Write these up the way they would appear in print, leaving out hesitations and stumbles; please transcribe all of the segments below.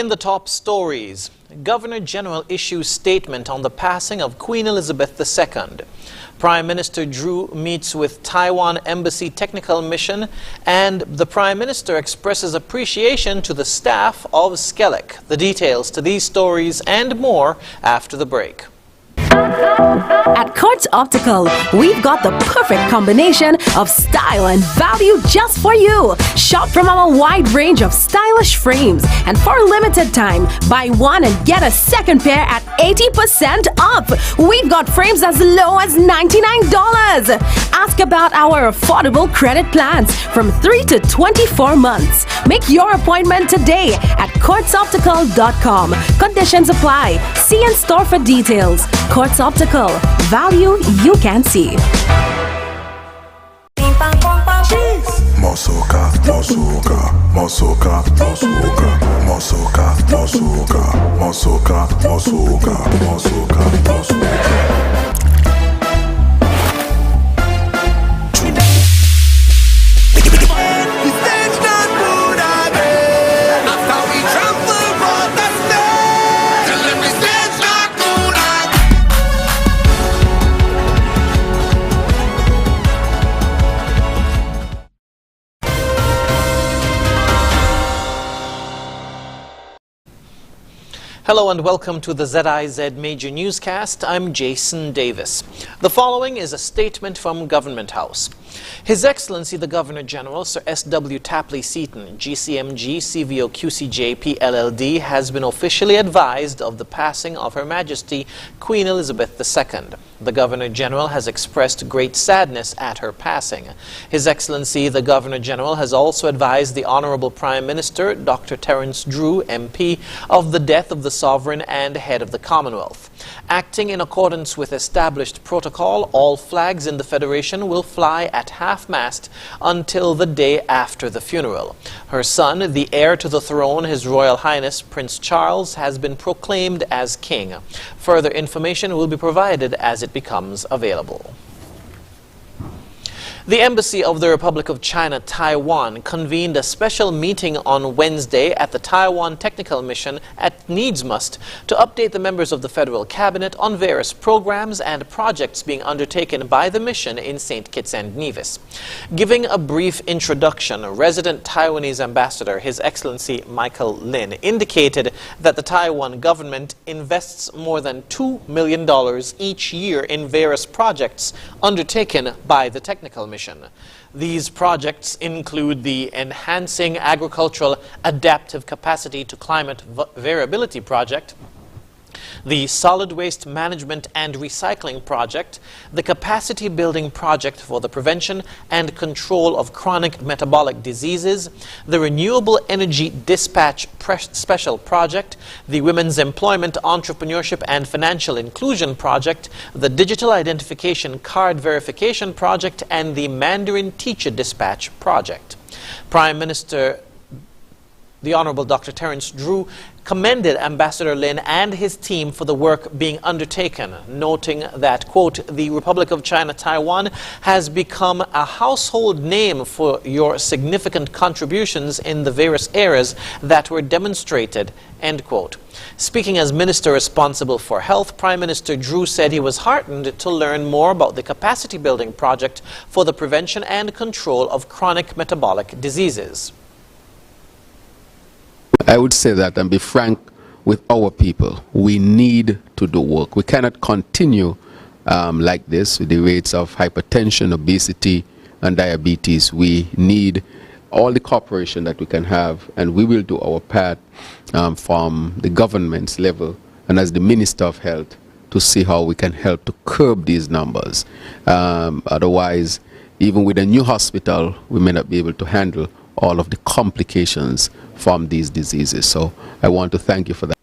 In the top stories, Governor General issues statement on the passing of Queen Elizabeth II. Prime Minister Drew meets with Taiwan Embassy Technical Mission, and the Prime Minister expresses appreciation to the staff of Skelec. The details to these stories and more after the break. At Quartz Optical, we've got the perfect combination of style and value just for you. Shop from our wide range of stylish frames, and for a limited time, buy one and get a second pair at 80% off. We've got frames as low as $99. Ask about our affordable credit plans from 3 to 24 months. Make your appointment today at quartzoptical.com. Conditions apply. See in store for details. Quartz Optical. Value you can see. Mosoka, mosoka, mosoka, mosoka, mosoka, mosoka, mosoka, mosoka, mosoka, mosoka. Hello and welcome to the ZIZ Major Newscast. I'm Jason Davis. The following is a statement from Government House. His Excellency the Governor General, Sir S.W. Tapley Seaton, GCMG CVO QCJP LLD, has been officially advised of the passing of Her Majesty Queen Elizabeth II. The Governor General has expressed great sadness at her passing. His Excellency the Governor General has also advised the Honorable Prime Minister, Dr. Terence Drew, MP, of the death of the Sovereign and Head of the Commonwealth. Acting in accordance with established protocol, all flags in the Federation will fly at half-mast until the day after the funeral. Her son, the heir to the throne, His Royal Highness Prince Charles, has been proclaimed as king. Further information will be provided as it becomes available. The Embassy of the Republic of China, Taiwan, convened a special meeting on Wednesday at the Taiwan Technical Mission at Needsmust to update the members of the Federal Cabinet on various programs and projects being undertaken by the mission in St. Kitts and Nevis. Giving a brief introduction, resident Taiwanese ambassador, His Excellency Michael Lin, indicated that the Taiwan government invests more than $2 million each year in various projects undertaken by the technical mission. These projects include the Enhancing Agricultural Adaptive Capacity to Climate Variability Project, the Solid Waste Management and Recycling Project, the Capacity Building Project for the Prevention and Control of Chronic Metabolic Diseases, the Renewable Energy Dispatch Special Project, the Women's Employment, Entrepreneurship and Financial Inclusion Project, the Digital Identification Card Verification Project, and the Mandarin Teacher Dispatch Project. Prime Minister the Honorable Dr. Terence Drew commended Ambassador Lin and his team for the work being undertaken, noting that, quote, the Republic of China, Taiwan has become a household name for your significant contributions in the various areas that were demonstrated, end quote. Speaking as Minister responsible for health, Prime Minister Drew said he was heartened to learn more about the capacity building project for the prevention and control of chronic metabolic diseases. I would say that and be frank with our people. We need to do work. We cannot continue like this with the rates of hypertension, obesity, and diabetes. We need all the cooperation that we can have, and we will do our part from the government's level and as the Minister of Health to see how we can help to curb these numbers. Otherwise, even with a new hospital, we may not be able to handle all of the complications from these diseases. So I want to thank you for that.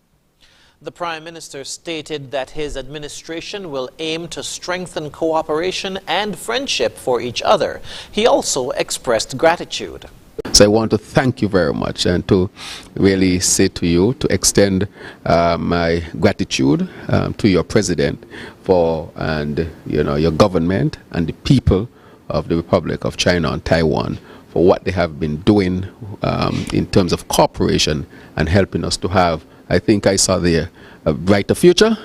The Prime Minister stated that his administration will aim to strengthen cooperation and friendship for each other. He also expressed gratitude. So I want to thank you very much and to really say to you, to extend my gratitude to your President and your government and the people of the Republic of China and Taiwan for what they have been doing in terms of cooperation and helping us to have, I think I saw there, a brighter future.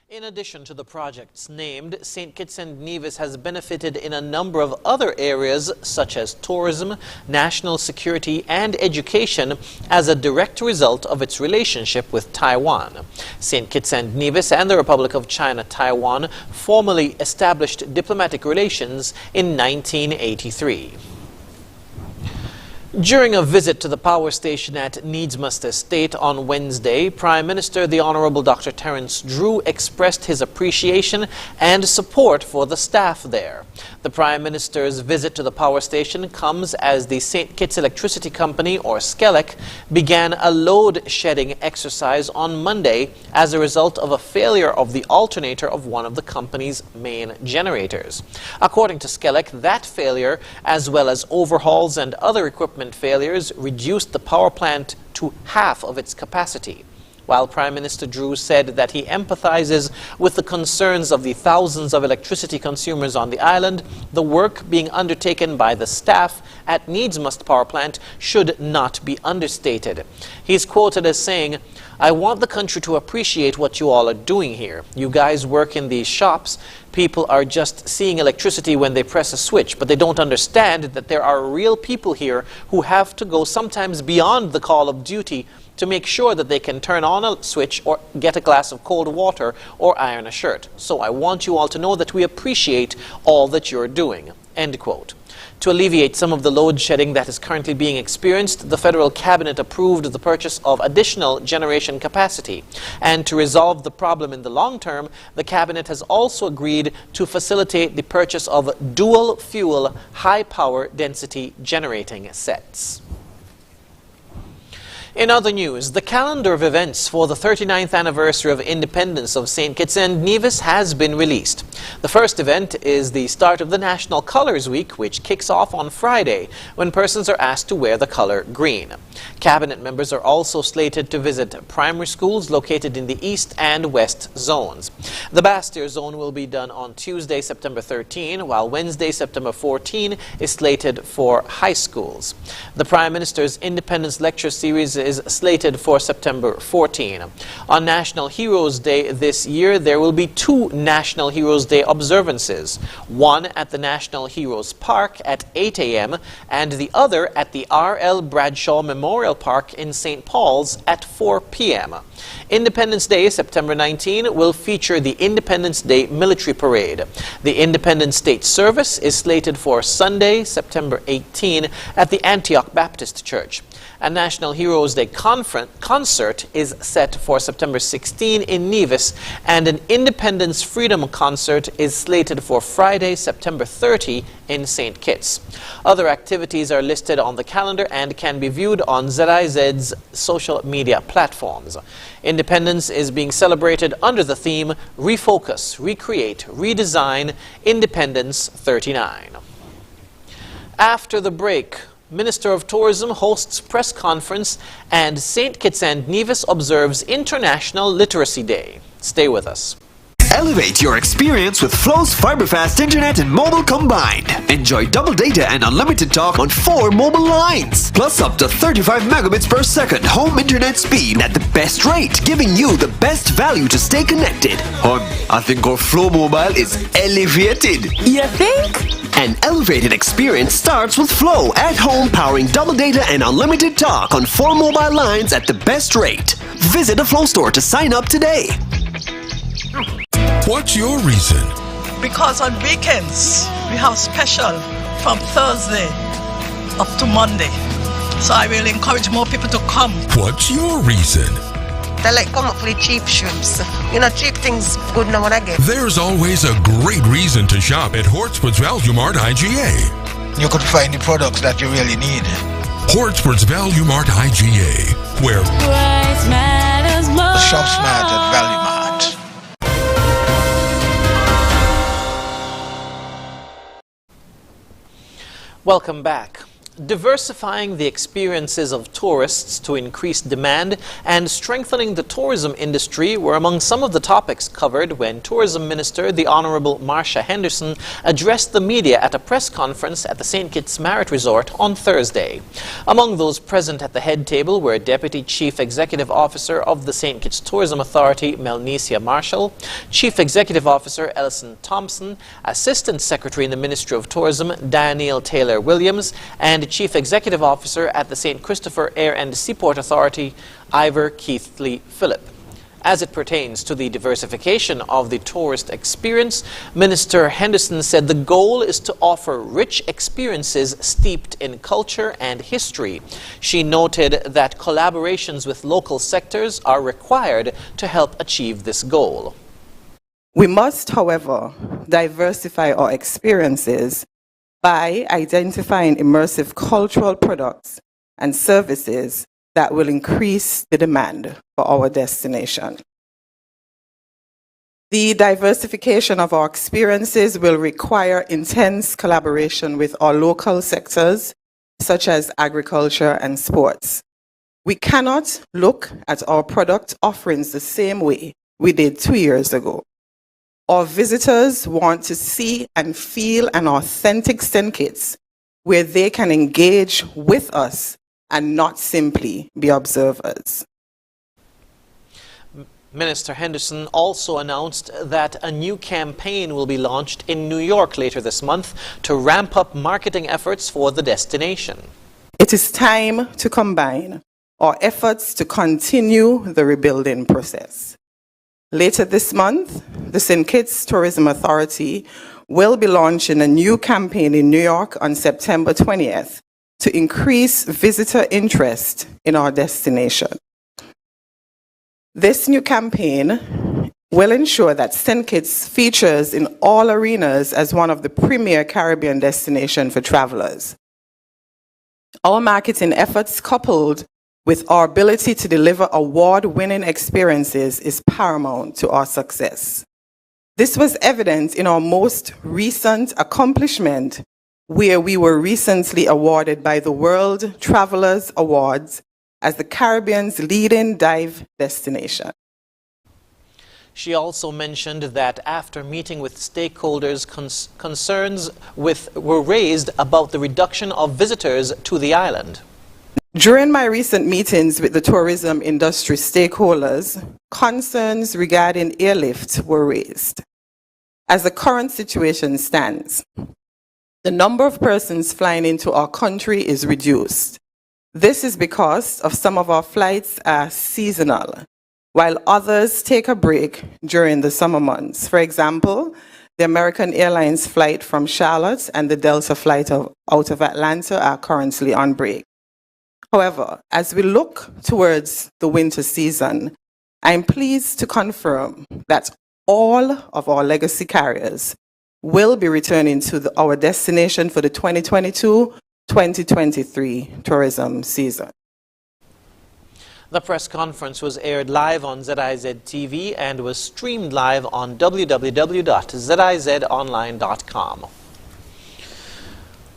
In addition to the projects named, St. Kitts and Nevis has benefited in a number of other areas such as tourism, national security and education as a direct result of its relationship with Taiwan. St. Kitts and Nevis and the Republic of China Taiwan formally established diplomatic relations in 1983. During a visit to the power station at Needsmust Estate on Wednesday, Prime Minister the Honorable Dr. Terence Drew expressed his appreciation and support for the staff there. The Prime Minister's visit to the power station comes as the St. Kitts Electricity Company, or SCELEC, began a load-shedding exercise on Monday as a result of a failure of the alternator of one of the company's main generators. According to SCELEC, that failure, as well as overhauls and other equipment failures, reduced the power plant to half of its capacity. While Prime Minister Drew said that he empathizes with the concerns of the thousands of electricity consumers on the island, the work being undertaken by the staff at Needsmust Power Plant should not be understated. He's quoted as saying, "I want the country to appreciate what you all are doing here. You guys work in these shops. People are just seeing electricity when they press a switch, but they don't understand that there are real people here who have to go sometimes beyond the call of duty to make sure that they can turn on a switch or get a glass of cold water or iron a shirt. So I want you all to know that we appreciate all that you're doing." End quote. To alleviate some of the load shedding that is currently being experienced, the federal cabinet approved the purchase of additional generation capacity. And to resolve the problem in the long term, the cabinet has also agreed to facilitate the purchase of dual fuel high power density generating sets. In other news, the calendar of events for the 39th anniversary of independence of St. Kitts and Nevis has been released. The first event is the start of the National Colors Week, which kicks off on Friday, when persons are asked to wear the color green. Cabinet members are also slated to visit primary schools located in the East and West zones. The Bastyr zone will be done on Tuesday, September 13, while Wednesday, September 14 is slated for high schools. The Prime Minister's Independence Lecture Series is slated for September 14. On National Heroes Day this year, there will be 2 National Heroes Day observances, one at the National Heroes Park at 8 a.m. and the other at the R.L. Bradshaw Memorial Park in St. Paul's at 4 p.m. Independence Day, September 19, will feature the Independence Day Military Parade. The Independence State Service is slated for Sunday, September 18 at the Antioch Baptist Church. A National Heroes Day concert is set for September 16 in Nevis, and an Independence Freedom concert is slated for Friday, September 30 in St. Kitts. Other activities are listed on the calendar and can be viewed on ZIZ's social media platforms. Independence is being celebrated under the theme Refocus, Recreate, Redesign, Independence 39. After the break, Minister of Tourism hosts press conference and St. Kitts and Nevis observes International Literacy Day. Stay with us. Elevate your experience with Flow's fiber-fast internet and mobile combined. Enjoy double data and unlimited talk on 4 mobile lines, plus up to 35 megabits per second home internet speed at the best rate, giving you the best value to stay connected. I think our Flow mobile is elevated. You think? An elevated experience starts with Flow at home, powering double data and unlimited talk on 4 mobile lines at the best rate. Visit a Flow store to sign up today. What's your reason? Because on weekends we have special from Thursday up to Monday. So I will encourage more people to come. What's your reason? They like come up for the cheap shrimps. You know, cheap things good now when I get. There's always a great reason to shop at Hortsport's Value Mart IGA. You could find the products that you really need. Hortsport's Value Mart IGA, where Price matters most. Shop smart at Value Mart. Welcome back. Diversifying the experiences of tourists to increase demand and strengthening the tourism industry were among some of the topics covered when Tourism Minister, the Honorable Marcia Henderson, addressed the media at a press conference at the St. Kitts Marriott Resort on Thursday. Among those present at the head table were Deputy Chief Executive Officer of the St. Kitts Tourism Authority, Melnesia Marshall, Chief Executive Officer Ellison Thompson, Assistant Secretary in the Ministry of Tourism, Danielle Taylor Williams, and Chief Executive Officer at the St. Christopher Air and Seaport Authority, Ivor Keithley Phillip. As it pertains to the diversification of the tourist experience, Minister Henderson said the goal is to offer rich experiences steeped in culture and history. She noted that collaborations with local sectors are required to help achieve this goal. We must, however, diversify our experiences by identifying immersive cultural products and services that will increase the demand for our destination. The diversification of our experiences will require intense collaboration with our local sectors, such as agriculture and sports. We cannot look at our product offerings the same way we did 2 years ago. Our visitors want to see and feel an authentic St. Kitts where they can engage with us and not simply be observers. Minister Henderson also announced that a new campaign will be launched in New York later this month to ramp up marketing efforts for the destination. It is time to combine our efforts to continue the rebuilding process. Later this month, the St. Kitts Tourism Authority will be launching a new campaign in New York on September 20th to increase visitor interest in our destination. This new campaign will ensure that St. Kitts features in all arenas as one of the premier Caribbean destinations for travelers. Our marketing efforts, coupled with our ability to deliver award-winning experiences, is paramount to our success. This was evident in our most recent accomplishment, where we were recently awarded by the World Travelers Awards as the Caribbean's leading dive destination. She also mentioned that after meeting with stakeholders, concerns were raised about the reduction of visitors to the island. During my recent meetings with the tourism industry stakeholders, concerns regarding airlift were raised. As the current situation stands, the number of persons flying into our country is reduced. This is because of some of our flights are seasonal, while others take a break during the summer months. For example, the American Airlines flight from Charlotte and the Delta flight out of Atlanta are currently on break. However, as we look towards the winter season, I'm pleased to confirm that all of our legacy carriers will be returning to our destination for the 2022-2023 tourism season. The press conference was aired live on ZIZ TV and was streamed live on www.zizonline.com.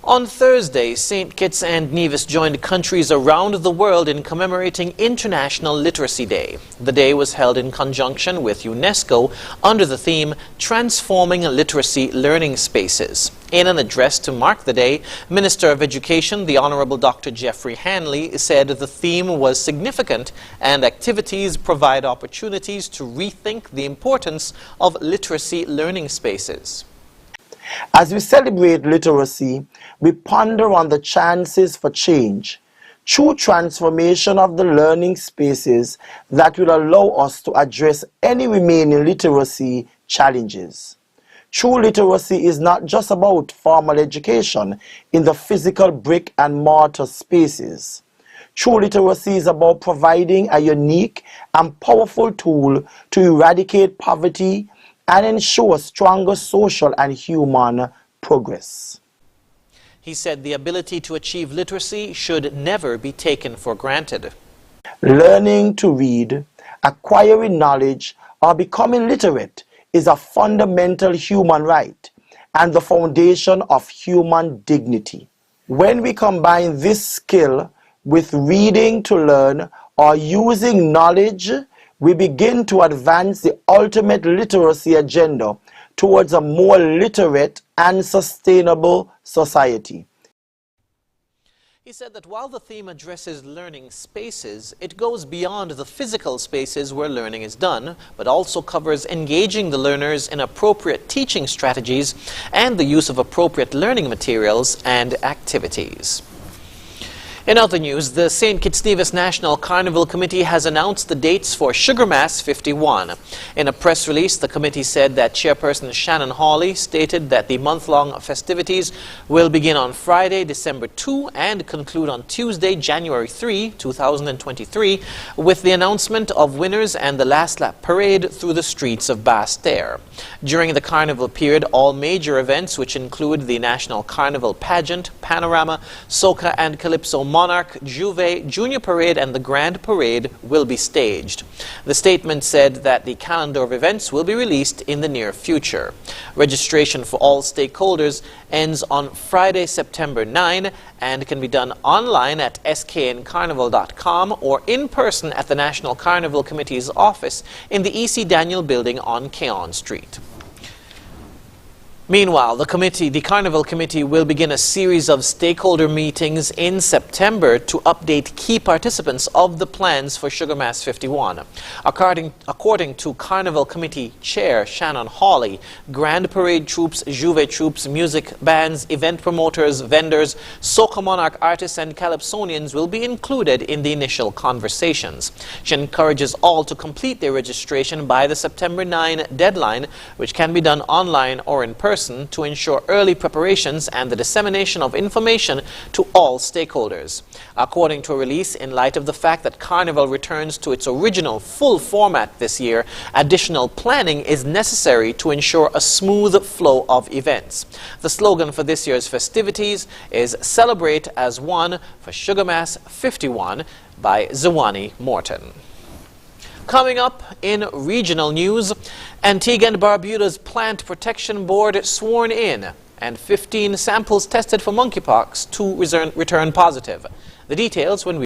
On Thursday, St. Kitts and Nevis joined countries around the world in commemorating International Literacy Day. The day was held in conjunction with UNESCO under the theme Transforming Literacy Learning Spaces. In an address to mark the day, Minister of Education, the Honorable Dr. Jeffrey Hanley, said the theme was significant and activities provide opportunities to rethink the importance of literacy learning spaces. As we celebrate literacy, we ponder on the chances for change, true transformation of the learning spaces that will allow us to address any remaining literacy challenges. True literacy is not just about formal education in the physical brick and mortar spaces. True literacy is about providing a unique and powerful tool to eradicate poverty and ensure stronger social and human progress. He said the ability to achieve literacy should never be taken for granted. Learning to read, acquiring knowledge, or becoming literate is a fundamental human right and the foundation of human dignity. When we combine this skill with reading to learn or using knowledge, we begin to advance the ultimate literacy agenda towards a more literate and sustainable society. He said that while the theme addresses learning spaces, it goes beyond the physical spaces where learning is done, but also covers engaging the learners in appropriate teaching strategies and the use of appropriate learning materials and activities. In other news, the St. Kitts Nevis National Carnival Committee has announced the dates for Sugar Mass 51. In a press release, the committee said that Chairperson Shannon Hawley stated that the month-long festivities will begin on Friday, December 2 and conclude on Tuesday, January 3, 2023, with the announcement of winners and the last lap parade through the streets of Basse-Terre. During the carnival period, all major events, which include the National Carnival Pageant, Panorama, Soca and Calypso Monarch, Juve, Junior Parade and the Grand Parade will be staged. The statement said that the calendar of events will be released in the near future. Registration for all stakeholders ends on Friday, September 9 and can be done online at skncarnival.com or in person at the National Carnival Committee's office in the E.C. Daniel Building on Keon Street. Meanwhile, the Carnival Committee will begin a series of stakeholder meetings in September to update key participants of the plans for Sugar Mass 51. According to Carnival Committee Chair Shannon Hawley, Grand Parade troops, Juve troops, music bands, event promoters, vendors, Soca Monarch artists and Calypsonians will be included in the initial conversations. She encourages all to complete their registration by the September 9 deadline, which can be done online or in person, to ensure early preparations and the dissemination of information to all stakeholders. According to a release, in light of the fact that Carnival returns to its original full format this year, additional planning is necessary to ensure a smooth flow of events. The slogan for this year's festivities is Celebrate as One for Sugar Mass 51 by Zawani Morton. Coming up in regional news, Antigua and Barbuda's Plant Protection Board sworn in and 15 samples tested for monkeypox to return positive. The details when we